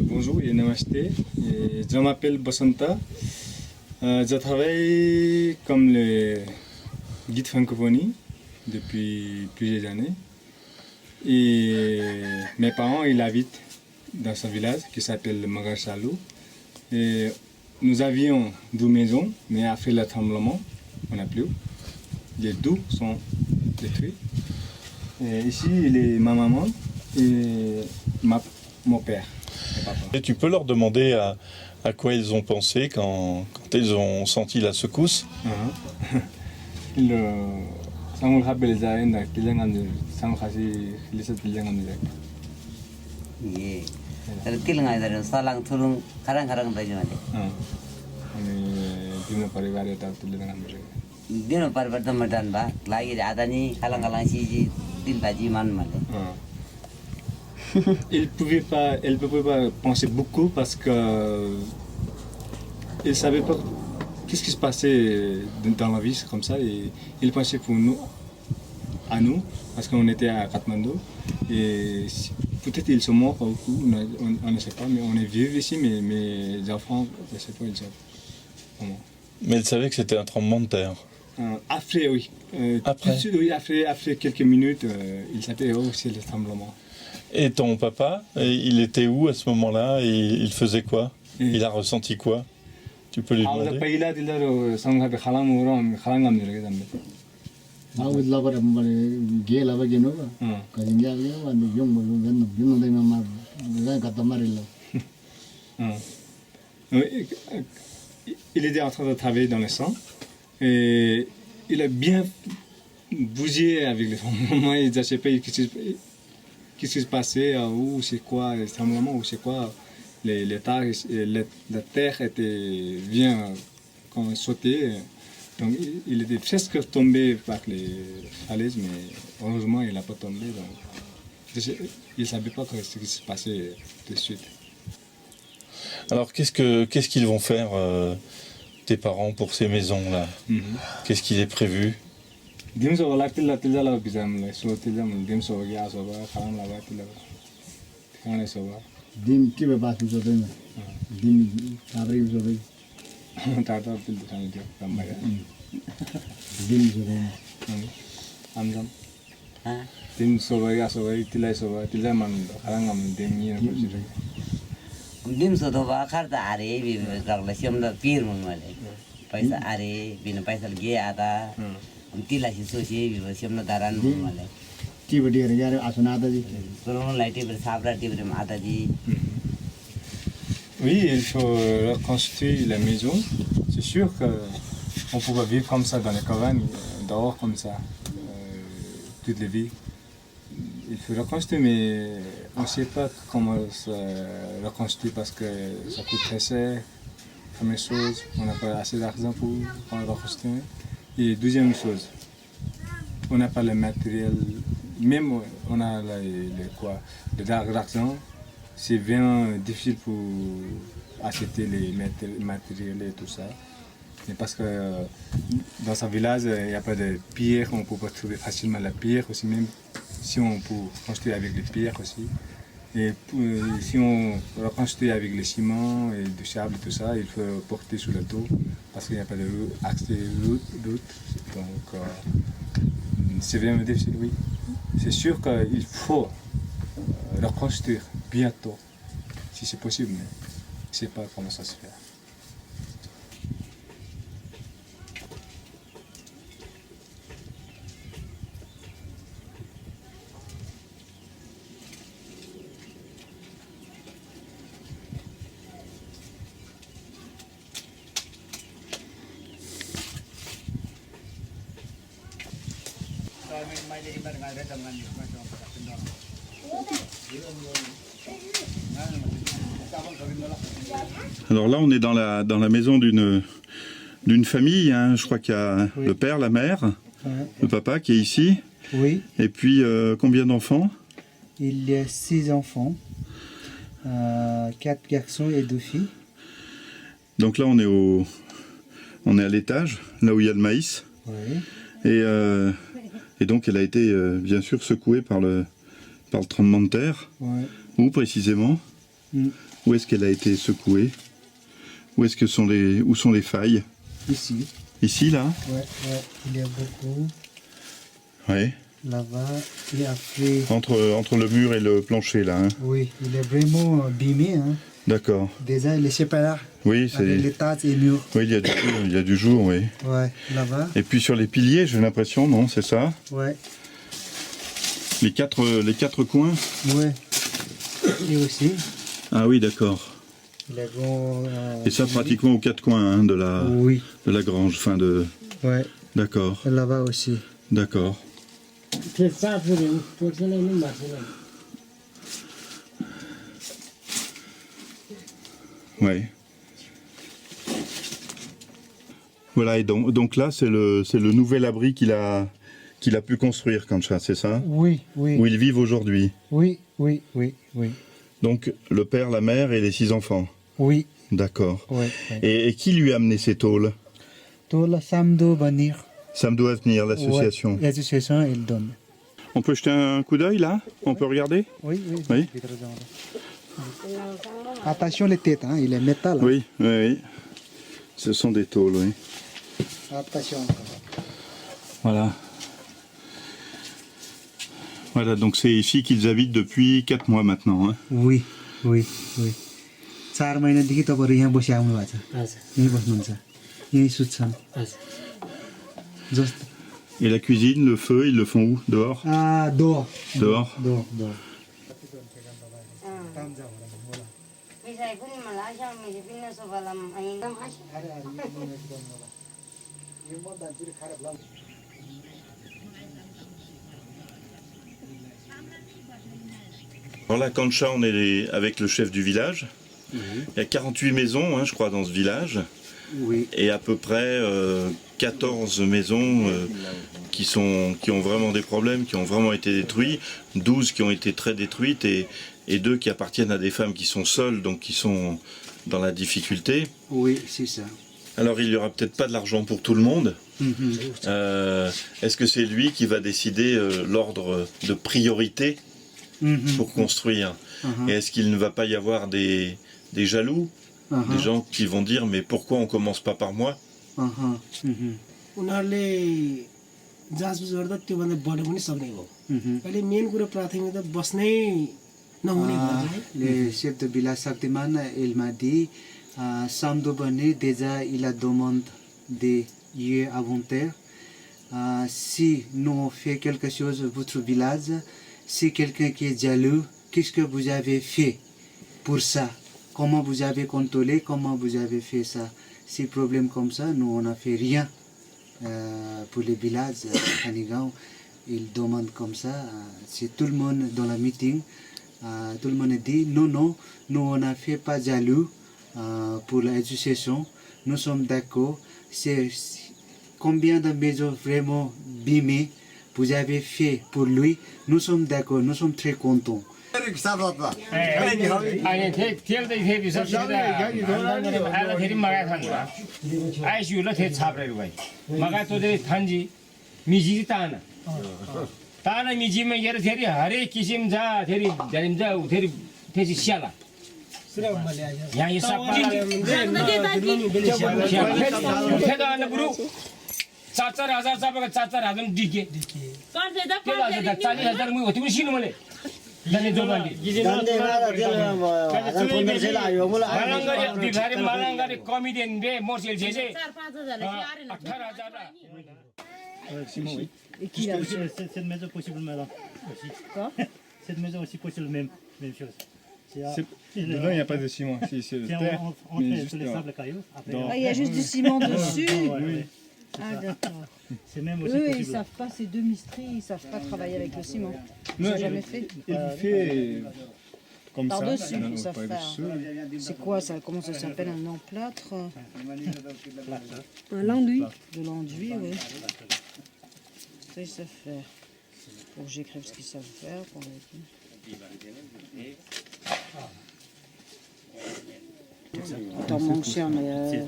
Bonjour et namaste. Je m'appelle Basanta. Je travaille comme le guide francophonie depuis plusieurs années. Et mes parents ils habitent dans ce village qui s'appelle Magarsalou. Et nous avions 2 maisons, mais après le tremblement, on n'a plus. Les 2 sont détruits. Et ici, il est ma maman et mon père. Et tu peux leur demander à quoi ils ont pensé quand ils ont senti la secousse. Elle ne pouvait pas penser beaucoup parce que il ne savait pas qu'est-ce qui se passait dans la vie comme ça. Et il pensait pour nous, à nous, parce qu'on était à Katmandou. Et peut-être ils sont morts beaucoup, on ne sait pas, mais on est vieux ici, mais mes enfants, je ne sais pas, ils savent comment. Mais elle savait que c'était un tremblement de terre. Après, oui. Après. Tout de suite, oui, après quelques minutes, il savait, oh, c'est le tremblement. Et ton papa, il était où à ce moment-là et il faisait quoi? Il a ressenti quoi? Tu peux lui demander? Il était en train de travailler dans le sang et il a bien bougé avec les tremblements. Il ne sait pas qu'est-ce qui se passait, où c'est quoi le tremblement, où c'est quoi la terre était bien sautée. Donc il était presque tombé par les falaises, mais heureusement il n'a pas tombé. Donc, il ne savait pas ce qui se passait tout de suite. Alors qu'est-ce qu'ils vont faire tes parents pour ces maisons-là? Qu'est-ce qu'il est prévu? Oui, il faut reconstruire la maison. C'est sûr qu'on ne peut pas vivre comme ça dans les cabanes, dehors comme ça, toute la vie. Il faut reconstruire, mais on ne sait pas comment se reconstruire parce que ça coûte très cher. Première chose, on n'a pas assez d'argent pour reconstruire. Et deuxième chose, on n'a pas le matériel, même on a l'argent, c'est bien difficile pour acheter les matériels et tout ça. Mais parce que dans ce village, il n'y a pas de pierre, on ne peut pas trouver facilement la pierre aussi, même si on peut construire avec les pierres aussi. Et si on reconstruit avec le ciment et du sable et tout ça, il faut porter sur le dos parce qu'il n'y a pas de accès route. Donc c'est vraiment difficile, oui. C'est sûr qu'il faut reconstruire bientôt, si c'est possible, mais je ne sais pas comment ça se fait. Alors là, on est dans la maison d'une famille. Hein. Je crois qu'il y a le père, la mère, le papa qui est ici. Oui. Et puis, combien d'enfants? Il y a 6 enfants, 4 garçons et 2 filles. Donc là, on est à l'étage, là où il y a le maïs. Oui. Et donc, elle a été bien sûr secouée par le tremblement de terre. Ouais. Où précisément? Où est-ce qu'elle a été secouée? Où sont les failles? Ici. Ici, là? Ouais, il y a beaucoup. Ouais. Là-bas. Et après. Entre le mur et le plancher, là. Hein. Oui, il est vraiment abîmé. Hein. D'accord. Déjà, il est séparé. Oui, c'est. Avec les tasses et murs. Oui, il y a du jour, oui. Ouais, là-bas. Et puis sur les piliers, j'ai l'impression, non, c'est ça? Ouais. Les quatre coins? Ouais. Et aussi. Ah oui, d'accord. Les grands, Et ça, pratiquement aux quatre coins hein, de la grange, enfin de. Ouais. D'accord. Là-bas aussi. D'accord. Ouais. Voilà, et donc là, c'est le nouvel abri qu'il a pu construire, Kancha, c'est ça? Oui, oui. Où ils vivent aujourd'hui. Oui, oui, oui, oui. Donc le père, la mère et les 6 enfants. Oui. D'accord. Oui. Et qui lui a amené ces tôles? Tôle Samdo Banir. Samdo Avenir, l'association. Ouais, l'association, il donne. On peut jeter un coup d'œil là? On peut regarder? Oui, oui. Oui. Attention les têtes, hein, il est métal. Hein. Oui, oui, oui. Ce sont des tôles, oui. Attention. Voilà. Voilà, donc c'est ici qu'ils habitent depuis 4 mois maintenant. Hein. Oui, oui, oui. 4 महिनादेखि तपाईहरु यहाँ बसिआउनु भएको छ यही बस्नुहुन्छ यही सुत्छन् जस्तो Et la cuisine, le feu, ils le font où? Dehors? Dehors. Dehors. Dehors. Alors là, Kancha, on est avec le chef du village. Il y a 48 maisons, hein, je crois, dans ce village. Oui. Et à peu près 14 maisons qui ont vraiment des problèmes, qui ont vraiment été détruites, 12 qui ont été très détruites et 2 qui appartiennent à des femmes qui sont seules, donc qui sont dans la difficulté. Oui, c'est ça. Alors il n'y aura peut-être pas de l'argent pour tout le monde. Est-ce que c'est lui qui va décider l'ordre de priorité pour construire? Et est-ce qu'il ne va pas y avoir des jaloux? Des gens qui vont dire mais pourquoi on commence pas par moi? उनीहरूले जाँचबुझ गर्दा त्योभन्दा बढी पनि सक्ने हो अहिले मेन कुरो प्राथमिकता बस्नै नहुने भयो Le chef de village Saktiman, il m'a dit Samdo Bani, déjà il a demandé des lieux avant-terre. Si nous on fait quelque chose dans votre village, si quelqu'un qui est jaloux, qu'est-ce que vous avez fait pour ça? Comment vous avez contrôlé? Comment vous avez fait ça? Si problème comme ça, nous on n'a fait rien pour les villages. Ils demandent comme ça. C'est tout le monde dans la meeting. Tout le monde dit non, non, nous on n'a fait pas jaloux pour l'association. Nous sommes d'accord. C'est combien de maisons vraiment bimées vous avez fait pour lui? Nous sommes d'accord. Nous sommes très contents. ताना मिजी में ये तेरी हरे किस्म जा तेरी जन्म जा तेरी तेरी सियाला यहाँ ये सब खेदा न गुरु 4,000 सब का 4,000 दिखे कर दे दा 40,000 मुझे होती मुझे मले धन्य जो बांधी मालंगारी दिखारी मालंगारी कॉमेडियन बे मोर्शल जेजे 18,000 Cette maison possiblement là aussi. Quoi? Cette maison aussi possiblement même chose. Dedans, il n'y a pas de ciment. C'est le terre. On fait sur les sables cailloux. Il y a juste du ciment dessus. Oui. Ah d'accord. C'est même aussi Eux, possible. ils savent pas, ces deux mistris, ils savent pas travailler avec le ciment. Ils n'ont jamais fait. Il fait comme ça. Par-dessus, non, ils savent pas faire. dessus. C'est quoi ça? Comment ça s'appelle? Un emplâtre? Un l'enduit. De l'enduit, oui. Ça, ils savent faire. Faut que j'écrive ce qu'ils savent faire. Pour Attends, mon cher, mais...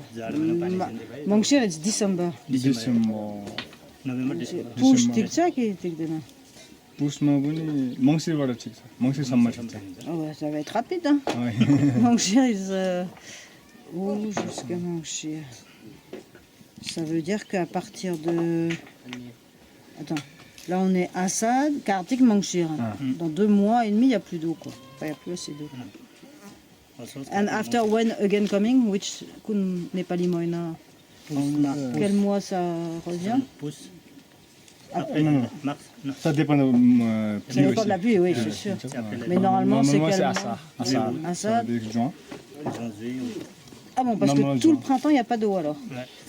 Mon cher, c'est décembre. Décembre. November, December. Pouche, t'es ça qui est dedans. पुसमा पनि मङ्सिरबाट ठिक्छ मङ्सिरसम्म ठिक्छ Oh, ouais, ça va être rapide, hein. Ouais. Mangshir, jusqu'à Mangshir. Ça veut dire qu'à partir de... Attends, là on est Assad, Kartik, Mangshir. Dans 2 mois et demi, il n'y a plus d'eau, quoi. Enfin, il n'y a plus assez d'eau. And after when again coming, which kun Nepali Moina, quel mois ça revient? Pousse. Mars. Non. Ça dépend de Ça dépend de la pluie, oui, c'est sûr. Mais normalement, c'est quel mois? Assad. juin. Ah bon, parce que Normalement, tout le juin. printemps, il n'y a pas d'eau alors.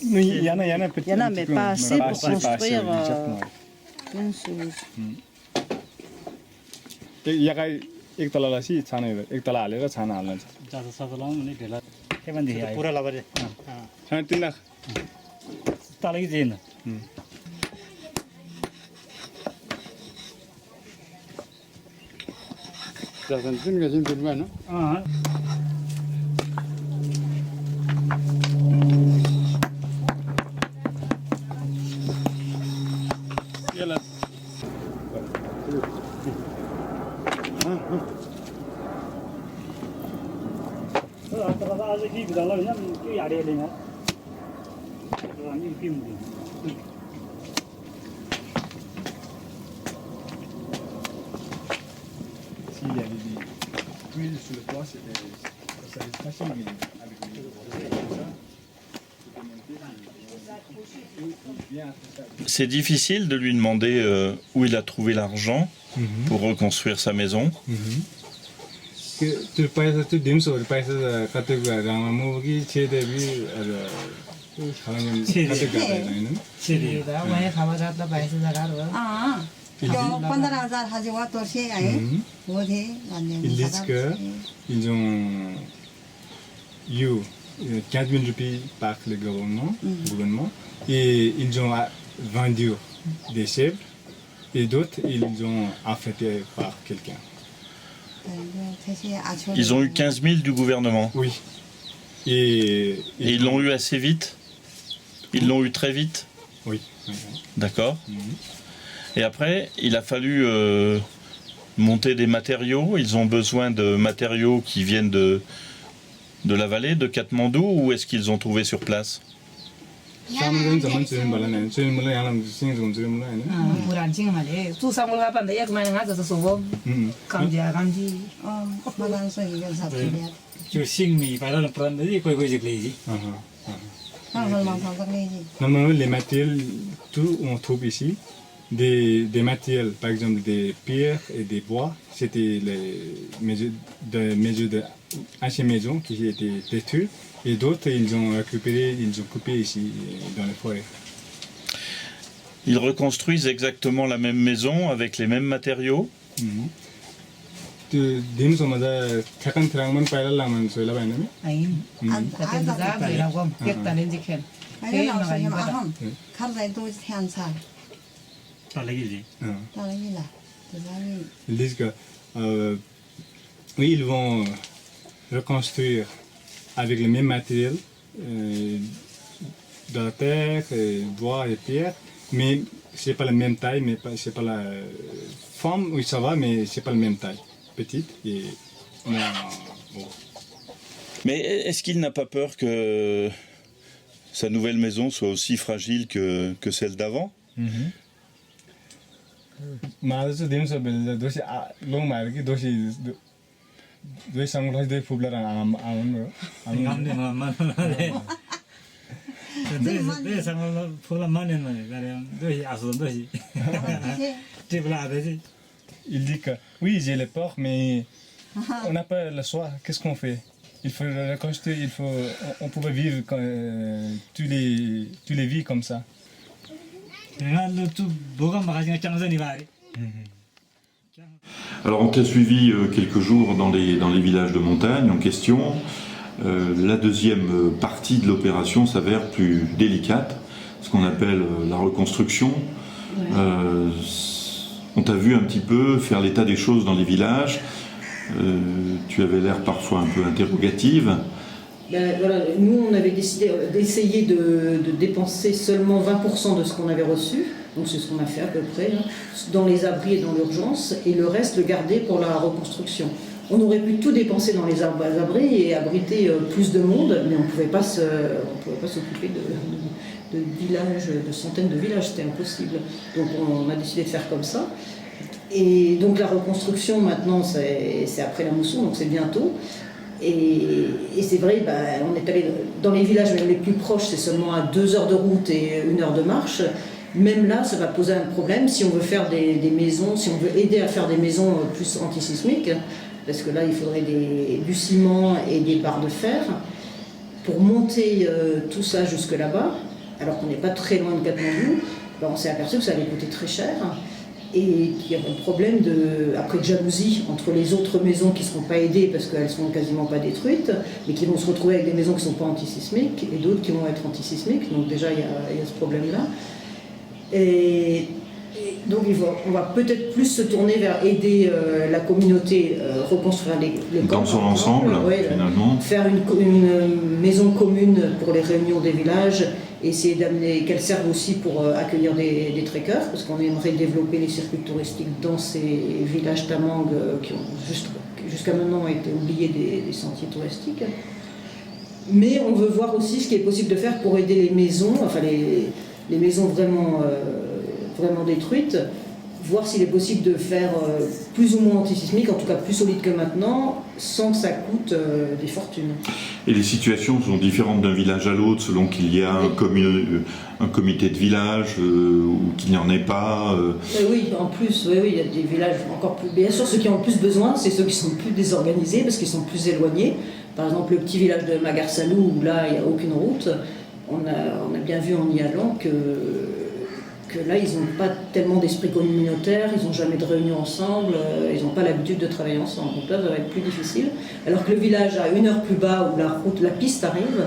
Il y en a, Il y en a, mais pas assez pour construire exactement. plein de choses. यहाँ एक तलालाई चाहिँ छाना एक तला हालेर छाना हाल्नुहुन्छ जाँदा सबै लाउनु नि ढेला के भनेदेखि पुरा लगाएर 3 लाख तलकै चाहिँ आज के भित्र होइन के हारिहाल्यो यहाँ हामी के हुन्छ S'il y avait des tuiles sur le toit, ça allait être facile, mais avec C'est difficile de lui demander où il a trouvé l'argent pour reconstruire sa maison. त्यो पैसा चाहिँ दिउँसोहरू पैसा कतै गाउँमा मुगी छेदेवी कतै गर्दैन जो 15,000 हजार हुआ तो से आए वो थे Ils disent qu'ils ont eu 15 000 roupies par le gouvernement et ils ont vendu des chèvres et d'autres ils ont affrété par quelqu'un. Ils ont eu 15 000 du gouvernement. Oui. Et ils l'ont eu assez vite? Ils l'ont eu très vite? Oui. D'accord. Et après, il a fallu monter des matériaux. Ils ont besoin de matériaux qui viennent de la vallée, de Katmandou, ou est-ce qu'ils ont trouvé sur place? त्यो सिङ्मी पाइला पर्दैन कोही कोही चाहिँ Normalement, les matériels, tout on trouve ici. Des matériels, par exemple des pierres et des bois, c'était les mesures d'anciennes maisons qui étaient détruites. Et d'autres, ils ont récupéré, ils ont coupé ici, dans les forêts. Ils reconstruisent exactement la même maison avec les mêmes matériaux? Ils disent que oui, ils vont reconstruire avec le même matériel de la terre, bois et pierre, mais c'est pas la même taille, mais c'est pas la forme, oui ça va, mais c'est pas la même taille, petite et bon. Mais est-ce qu'il n'a pas peur que sa nouvelle maison soit aussi fragile que celle d'avant? Il dit que oui, j'ai les peurs, mais on n'a pas le choix. Qu'est-ce qu'on fait? Il faut reconstruire, on pouvait vivre tous les vies comme ça. Alors on t'a suivi quelques jours dans les villages de montagne en question. La deuxième partie de l'opération s'avère plus délicate, ce qu'on appelle la reconstruction. On t'a vu un petit peu faire l'état des choses dans les villages. Tu avais l'air parfois un peu interrogative. Voilà, nous, on avait décidé d'essayer de dépenser seulement 20% de ce qu'on avait reçu, Donc c'est ce qu'on a fait à peu près, hein, dans les abris et dans l'urgence, et le reste le garder pour la reconstruction. On aurait pu tout dépenser dans les abris et abriter plus de monde, mais on ne pouvait pas s'occuper de villages, de centaines de villages, c'était impossible. Donc on a décidé de faire comme ça. Et donc la reconstruction maintenant c'est après la mousson, donc c'est bientôt. Et c'est vrai, on est allé dans les villages les plus proches, c'est seulement à 2 heures de route et 1 heure de marche. Même là, ça va poser un problème si on veut faire des maisons, si on veut aider à faire des maisons plus antisismiques, parce que là il faudrait du ciment et des barres de fer pour monter tout ça jusque là-bas, alors qu'on n'est pas très loin de Katmandou. On s'est aperçu que ça allait coûter très cher. Et qu'il y a un problème après de jalousie entre les autres maisons qui ne seront pas aidées parce qu'elles ne seront quasiment pas détruites, mais qui vont se retrouver avec des maisons qui ne sont pas antisismiques et d'autres qui vont être antisismiques. Donc déjà, il y a ce problème-là. Et donc on va peut-être plus se tourner vers aider la communauté, reconstruire les camps. Dans son ensemble, finalement. Faire une maison commune pour les réunions des villages, essayer d'amener qu'elles servent aussi pour accueillir des trekkers, parce qu'on aimerait développer les circuits touristiques dans ces villages tamang qui ont jusqu'à maintenant été oubliés des sentiers touristiques. Mais on veut voir aussi ce qui est possible de faire pour aider les maisons, enfin les maisons vraiment détruites, voir s'il est possible de faire plus ou moins antisismique, en tout cas plus solide que maintenant, sans que ça coûte des fortunes. Et les situations sont différentes d'un village à l'autre selon qu'il y a un comité de village ou qu'il n'y en ait pas. Oui, en plus, oui, il y a des villages encore plus... Bien sûr, ceux qui ont le plus besoin, c'est ceux qui sont plus désorganisés parce qu'ils sont plus éloignés. Par exemple, le petit village de Magarsalou, où là, il n'y a aucune route, on a bien vu en y allant que là, ils n'ont pas tellement d'esprit communautaire, ils n'ont jamais de réunion ensemble, ils n'ont pas l'habitude de travailler ensemble. Donc là, ça va être plus difficile. Alors que le village à 1 heure plus bas, où la piste arrive,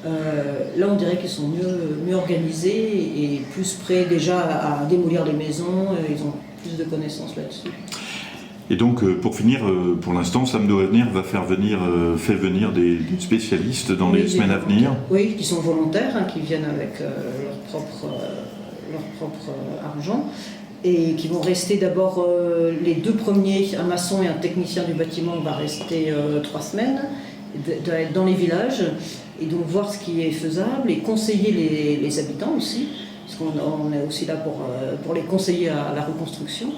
là, on dirait qu'ils sont mieux organisés et plus prêts déjà à démolir les maisons, ils ont plus de connaissances là-dessus. Et donc, pour finir, pour l'instant, Sam de Avenir fait venir des spécialistes dans les semaines à venir. Oui, qui sont volontaires, qui viennent avec leur propre argent et qui vont rester d'abord les 2 premiers, un maçon et un technicien du bâtiment va rester 3 semaines dans les villages et donc voir ce qui est faisable et conseiller les habitants aussi, parce qu'on est aussi là pour les conseiller à la reconstruction.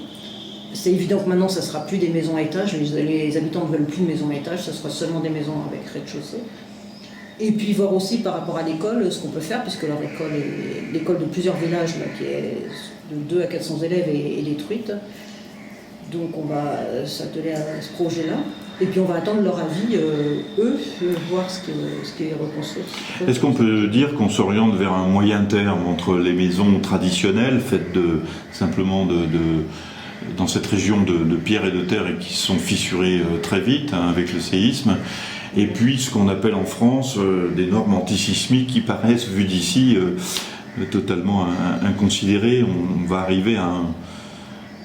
C'est évident que maintenant ça ne sera plus des maisons à étage, les habitants ne veulent plus de maisons à étage, ça sera seulement des maisons avec rez-de-chaussée. Et puis voir aussi par rapport à l'école ce qu'on peut faire, puisque leur école est l'école de plusieurs villages, là, qui est de 2 à 400 élèves, est détruite. Donc on va s'atteler à ce projet-là. Et puis on va attendre leur avis, eux, voir ce qui est reconstruit. Est-ce qu'on peut dire qu'on s'oriente vers un moyen terme entre les maisons traditionnelles, faites simplement dans cette région de pierre et de terre et qui sont fissurées très vite avec le séisme, et puis ce qu'on appelle en France des normes antisismiques qui paraissent, vues d'ici, totalement inconsidérées. On va arriver à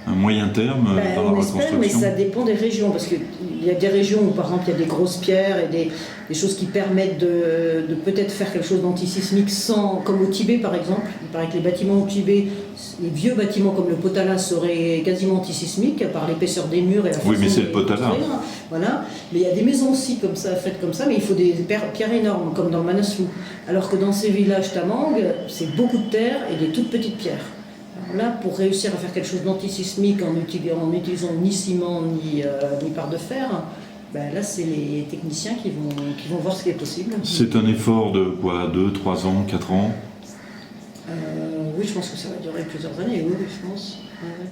un moyen terme dans la reconstruction. Mais ça dépend des régions, parce qu'il y a des régions où par exemple il y a des grosses pierres et des choses qui permettent de peut-être faire quelque chose d'antisismique comme au Tibet par exemple. Il paraît que les bâtiments au Tibet, les vieux bâtiments comme le Potala seraient quasiment antisismiques par l'épaisseur des murs et la façon. Oui, mais c'est le Potala. Voilà. Mais il y a des maisons aussi comme ça, faites comme ça, mais il faut des pierres énormes, comme dans le Manaslu. Alors que dans ces villages tamang, c'est beaucoup de terre et des toutes petites pierres. Là, pour réussir à faire quelque chose d'antisismique en utilisant ni ciment ni barre de fer, là, c'est les techniciens qui vont voir ce qui est possible. C'est un effort de quoi, 2, 3 ans, 4 ans Oui, je pense que ça va durer plusieurs années, oui, je pense. Ouais.